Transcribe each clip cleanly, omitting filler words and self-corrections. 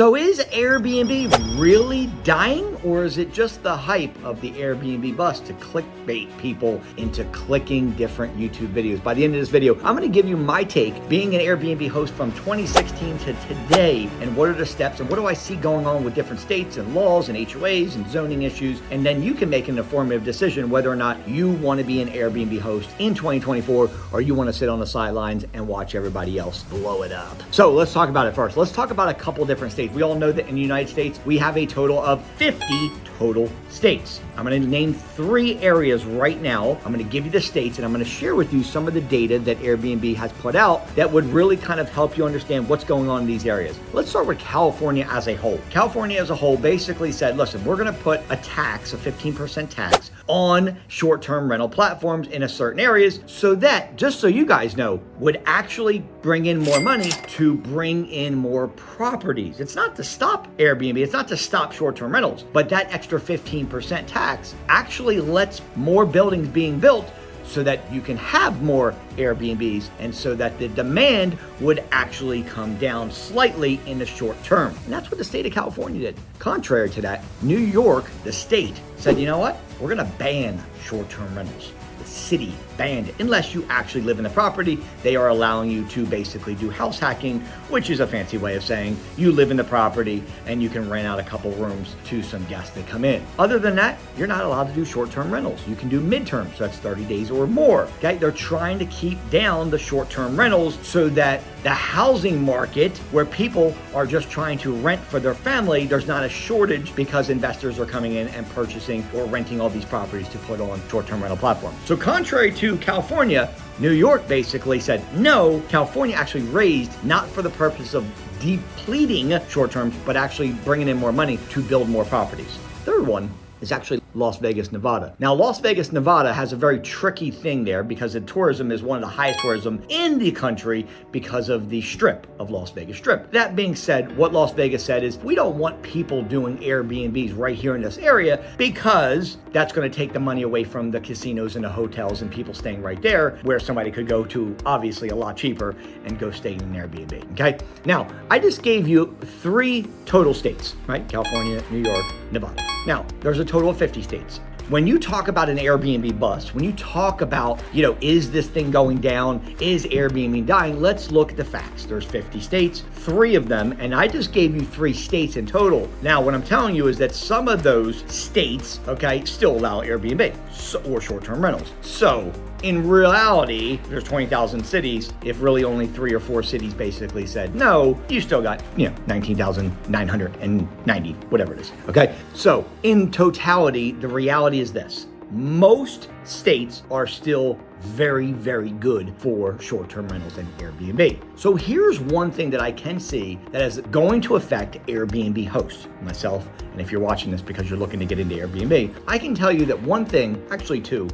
So is Airbnb really dying, or is it just the hype of the Airbnb bust to clickbait people into clicking different YouTube videos? By the end of this video, I'm going to give you my take being an Airbnb host from 2016 to today, and what are the steps and what do I see going on with different states and laws and HOAs and zoning issues, and then you can make an informative decision whether or not you want to be an Airbnb host in 2024 or you want to sit on the sidelines and watch everybody else blow it up. So let's talk about it first. Let's talk about a couple different states. We all know that in the United States, we have a total of 50 total states. I'm going to name 3 areas right now. I'm going to give you the states and I'm going to share with you some of the data that Airbnb has put out that would really kind of help you understand what's going on in these areas. Let's start with California as a whole. California as a whole basically said, listen, we're going to put a tax, a 15% tax on short-term rental platforms in a certain areas so that, just so you guys know, would actually bring in more money to bring in more properties. It's not to stop Airbnb, it's not to stop short-term rentals, but that extra 15% tax actually lets more buildings being built so that you can have more Airbnbs and so that the demand would actually come down slightly in the short term. And that's what the state of California did. Contrary to that, New York, the state, said, you know what? We're gonna ban short-term rentals. The city banned it. Unless you actually live in the property, they are allowing you to basically do house hacking, which is a fancy way of saying you live in the property and you can rent out a couple rooms to some guests that come in. Other than that, you're not allowed to do short-term rentals. You can do midterm, so that's 30 days or more. Okay, they're trying to keep down the short-term rentals so that the housing market, where people are just trying to rent for their family, there's not a shortage because investors are coming in and purchasing or renting all these properties to put on short-term rental platforms. So contrary to California, New York basically said, no, California actually raised not for the purpose of depleting short terms, but actually bringing in more money to build more properties. Third one is actually Las Vegas, Nevada. Now, Las Vegas, Nevada has a very tricky thing there because the tourism is one of the highest tourism in the country because of the strip of Las Vegas Strip. That being said, what Las Vegas said is, we don't want people doing Airbnbs right here in this area because that's going to take the money away from the casinos and the hotels and people staying right there where somebody could go to obviously a lot cheaper and go stay in an Airbnb, okay? Now, I just gave you 3 total states, right? California, New York, Nevada. Now, there's a total of 50 states. When you talk about an Airbnb bust, when you talk about, is this thing going down? Is Airbnb dying? Let's look at the facts. There's 50 states, 3 of them, and I just gave you 3 states in total. Now, what I'm telling you is that some of those states, okay, still allow Airbnb or short-term rentals. So in reality, there's 20,000 cities. If really only 3 or 4 cities basically said no, you still got, 19,990, whatever it is, okay? So in totality, the reality is this. Most states are still very, very good for short-term rentals and Airbnb. So here's one thing that I can see that is going to affect Airbnb hosts, myself, and if you're watching this because you're looking to get into Airbnb, I can tell you that one thing, actually 2,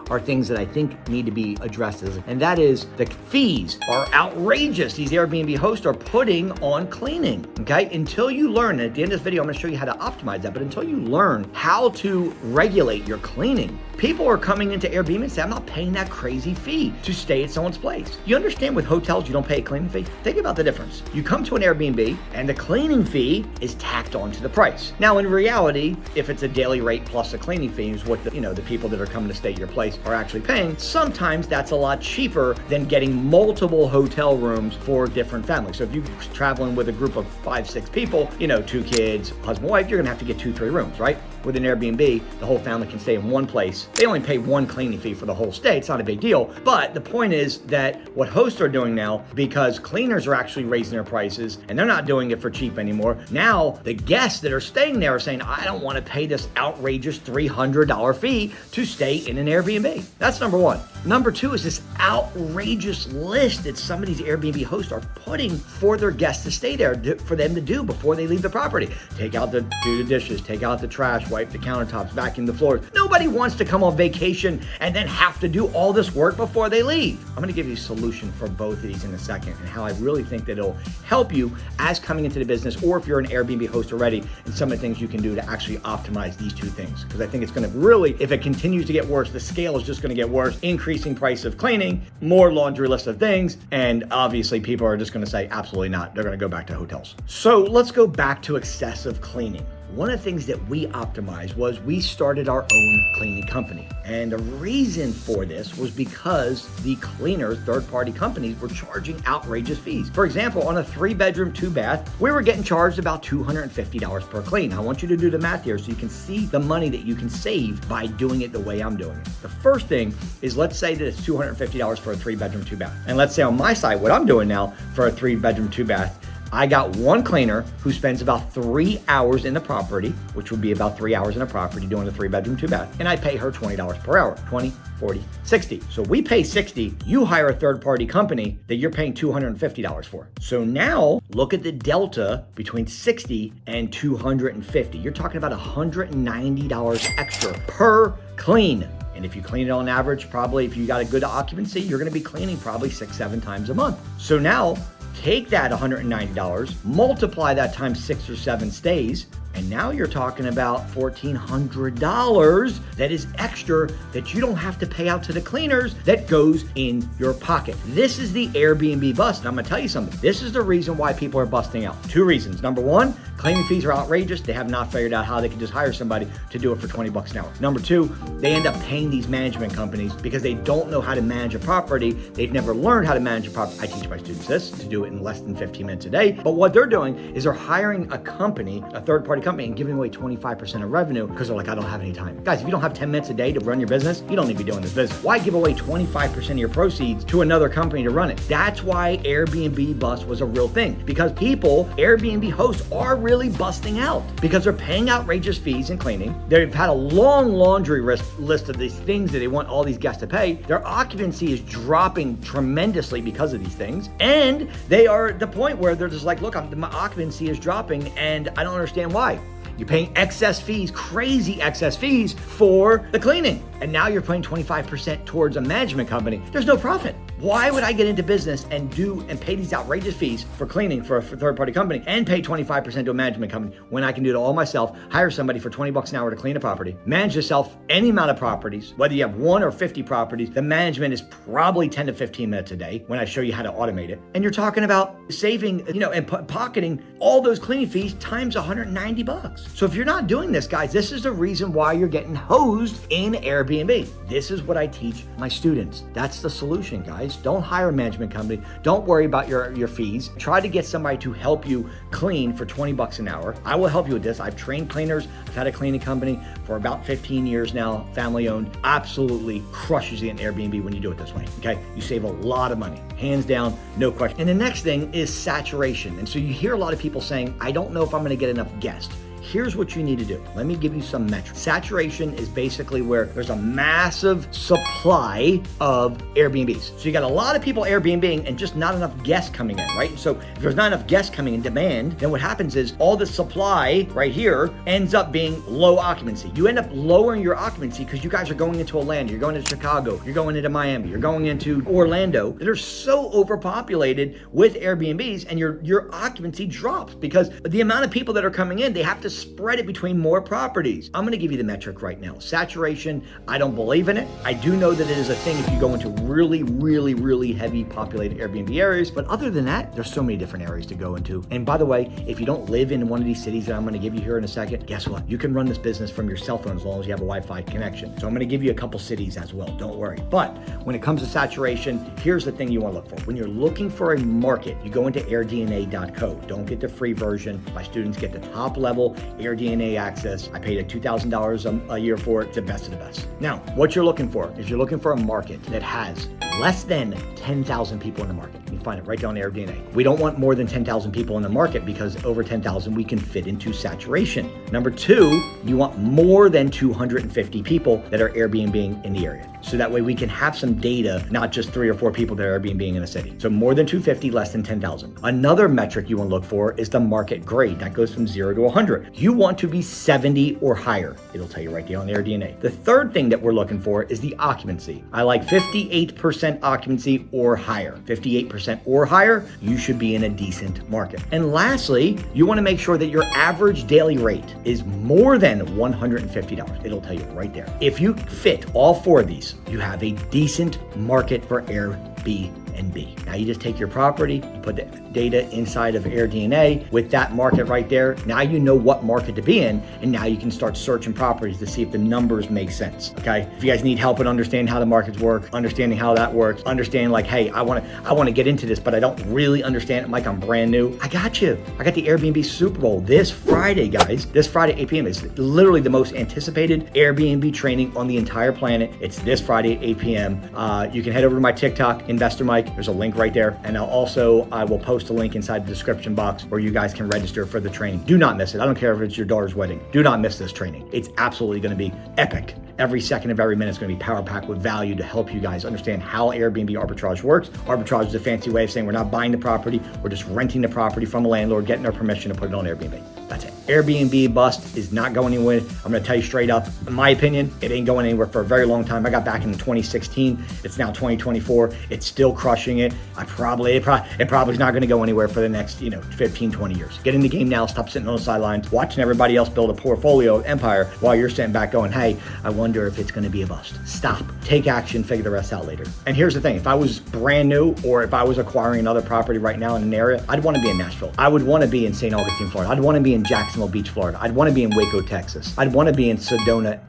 are things that I think need to be addressed, and that is the fees are outrageous. These Airbnb hosts are putting on cleaning, okay? Until you learn, and at the end of this video, I'm gonna show you how to optimize that, but until you learn how to regulate your cleaning, people are coming into Airbnb and say, I'm not paying that crazy fee to stay at someone's place. You understand with hotels, you don't pay a cleaning fee? Think about the difference. You come to an Airbnb and the cleaning fee is tacked onto the price. Now, in reality, if it's a daily rate plus a cleaning fee is what the people that are coming to stay at your place are actually paying, sometimes that's a lot cheaper than getting multiple hotel rooms for different families. So if you're traveling with a group of 5-6 people, 2 kids, husband, wife, you're gonna have to get 2-3 rooms, right? With an Airbnb, the whole family can stay in one place. They only pay 1 cleaning fee for the whole stay. It's not a big deal. But the point is that what hosts are doing now, because cleaners are actually raising their prices and they're not doing it for cheap anymore, now the guests that are staying there are saying, I don't want to pay this outrageous $300 fee to stay in an Airbnb. That's number 1. Number 2 is this outrageous list that some of these Airbnb hosts are putting for their guests to stay there for them to do before they leave the property. Do the dishes, take out the trash, wipe the countertops, vacuum the floors. Nobody wants to come on vacation and then have to do all this work before they leave. I'm gonna give you a solution for both of these in a second and how I really think that it'll help you as coming into the business, or if you're an Airbnb host already, and some of the things you can do to actually optimize these 2 things. Because I think it's gonna really, if it continues to get worse, the scale is just gonna get worse, increase increasing price of cleaning, more laundry list of things, and obviously people are just going to say absolutely not. They're going to go back to hotels. So let's go back to excessive cleaning. One of the things that we optimized was we started our own cleaning company. And the reason for this was because the cleaners, third-party companies, were charging outrageous fees. For example, on a 3-bedroom, 2-bath, we were getting charged about $250 per clean. I want you to do the math here so you can see the money that you can save by doing it the way I'm doing it. The first thing is, let's say that it's $250 for a 3-bedroom, 2-bath. And let's say on my side, what I'm doing now for a 3-bedroom, 2-bath, I got one cleaner who spends about 3 hours in the property, which would be about 3 hours in a property doing a 3-bedroom, 2-bath. And I pay her $20 per hour, 20, 40, 60. So we pay 60, you hire a third-party company that you're paying $250 for. So now look at the delta between 60 and 250. You're talking about $190 extra per clean. And if you clean it on average, probably if you got a good occupancy, you're gonna be cleaning probably 6-7 times a month. So now take that $190, multiply that times 6 or 7 stays, and now you're talking about $1,400 that is extra that you don't have to pay out to the cleaners that goes in your pocket. This is the Airbnb bust. And I'm gonna tell you something. This is the reason why people are busting out. 2 reasons. Number 1, cleaning fees are outrageous. They have not figured out how they can just hire somebody to do it for 20 bucks an hour. Number 2, they end up paying these management companies because they don't know how to manage a property. They've never learned how to manage a property. I teach my students this, to do it in less than 15 minutes a day. But what they're doing is they're hiring a company, a third-party company, and giving away 25% of revenue because they're like, I don't have any time. Guys, if you don't have 10 minutes a day to run your business, you don't need to be doing this business. Why give away 25% of your proceeds to another company to run it? That's why Airbnb bust was a real thing, because people, Airbnb hosts, are really busting out because they're paying outrageous fees in cleaning. They've had a long laundry list of these things that they want all these guests to pay. Their occupancy is dropping tremendously because of these things. And they are at the point where they're just like, look, my occupancy is dropping and I don't understand why. You're paying excess fees, crazy excess fees for the cleaning. And now you're paying 25% towards a management company. There's no profit. Why would I get into business and pay these outrageous fees for cleaning for a third-party company and pay 25% to a management company when I can do it all myself, hire somebody for 20 bucks an hour to clean a property, manage yourself any amount of properties, whether you have 1 or 50 properties, the management is probably 10 to 15 minutes a day when I show you how to automate it. And you're talking about saving, and pocketing all those cleaning fees times 190 bucks. So if you're not doing this, guys, this is the reason why you're getting hosed in Airbnb. This is what I teach my students. That's the solution, guys. Don't hire a management company. Don't worry about your fees. Try to get somebody to help you clean for 20 bucks an hour. I will help you with this. I've trained cleaners. I've had a cleaning company for about 15 years now, family owned. Absolutely crushes you in Airbnb when you do it this way, okay? You save a lot of money, hands down, no question. And the next thing is saturation. And so you hear a lot of people saying, I don't know if I'm gonna get enough guests. Here's what you need to do. Let me give you some metrics. Saturation is basically where there's a massive supply of Airbnbs. So you got a lot of people Airbnbing and just not enough guests coming in, right? So if there's not enough guests coming in demand, then what happens is all the supply right here ends up being low occupancy. You end up lowering your occupancy because you guys are going into Atlanta, you're going to Chicago, you're going into Miami, you're going into Orlando that are so overpopulated with Airbnbs, and your occupancy drops because the amount of people that are coming in, they have to spread it between more properties. I'm gonna give you the metric right now. Saturation, I don't believe in it. I do know that it is a thing if you go into really, really, really heavy populated Airbnb areas, but other than that, there's so many different areas to go into. And by the way, if you don't live in one of these cities that I'm gonna give you here in a second, guess what? You can run this business from your cell phone as long as you have a Wi-Fi connection. So I'm gonna give you a couple cities as well, don't worry. But when it comes to saturation, here's the thing you wanna look for. When you're looking for a market, you go into airdna.co. Don't get the free version. My students get the top level AirDNA access. I paid $2,000 a year for it. It's the best of the best. Now, what you're looking for is you're looking for a market that has less than 10,000 people in the market. You can find it right down there, AirDNA. We don't want more than 10,000 people in the market because over 10,000 we can fit into saturation. Number 2, you want more than 250 people that are Airbnb in the area. So that way we can have some data, not just 3 or 4 people that are Airbnb in a city. So more than 250, less than 10,000. Another metric you want to look for is the market grade. That goes from 0 to 100. You want to be 70 or higher. It'll tell you right there on the AirDNA. The third thing that we're looking for is the occupancy. I like 58% occupancy or higher. 58% 20% or higher, you should be in a decent market. And lastly, you want to make sure that your average daily rate is more than $150. It'll tell you right there. If you fit all four of these, you have a decent market for Airbnb. Now you just take your property, you put the data inside of AirDNA with that market right there. Now you know what market to be in, and now you can start searching properties to see if the numbers make sense, okay? If you guys need help in understanding how the markets work, understanding how that works, understanding like, hey, I want to get into this, but I don't really understand it, Mike, I'm brand new. I got you. I got the Airbnb Super Bowl this Friday, guys. This Friday, 8 p.m. is literally the most anticipated Airbnb training on the entire planet. It's this Friday, 8 p.m. You can head over to my TikTok, Investor Mike. There's a link right there. And I will post a link inside the description box where you guys can register for the training. Do not miss it. I don't care if it's your daughter's wedding. Do not miss this training. It's absolutely going to be epic. Every second of every minute is going to be power packed with value to help you guys understand how Airbnb arbitrage works. Arbitrage is a fancy way of saying we're not buying the property, we're just renting the property from a landlord, getting their permission to put it on Airbnb. That's it. Airbnb bust is not going anywhere. I'm going to tell you straight up, in my opinion, it ain't going anywhere for a very long time. I got back in 2016. It's now 2024. It's still crushing it. It probably is not going to go anywhere for the next, 15, 20 years. Get in the game now. Stop sitting on the sidelines, watching everybody else build a portfolio empire while you're sitting back going, hey, I wonder if it's going to be a bust. Stop. Take action. Figure the rest out later. And here's the thing. If I was brand new or if I was acquiring another property right now in an area, I'd want to be in Nashville. I would want to be in St. Augustine, Florida. I'd want to be in Jacksonville Beach, Florida. I'd want to be in Waco, Texas. I'd want to be in Sedona,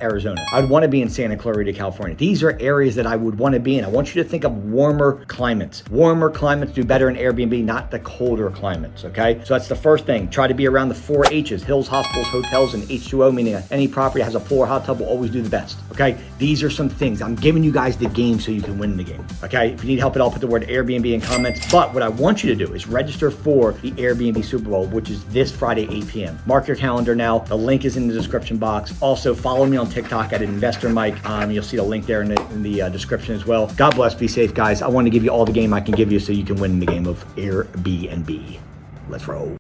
Arizona. I'd want to be in Santa Clarita, California. These are areas that I would want to be in. I want you to think of warmer climates. Warmer climates do better in Airbnb, not the colder climates, okay? So that's the first thing. Try to be around the 4 H's, hills, hospitals, hotels, and H2O, meaning any property that has a pool or hot tub will always do the best, okay? These are some things. I'm giving you guys the game so you can win the game, okay? If you need help at all, put the word Airbnb in comments. But what I want you to do is register for the Airbnb Super Bowl, which is this Friday, 8 p.m. Mark your calendar now. The link is in the description box. Also, follow me on TikTok at Investor Mike. You'll see the link there in the description as well. God bless. Be safe, guys. I want to give you all the game I can give you so you can win the game of Airbnb. Let's roll.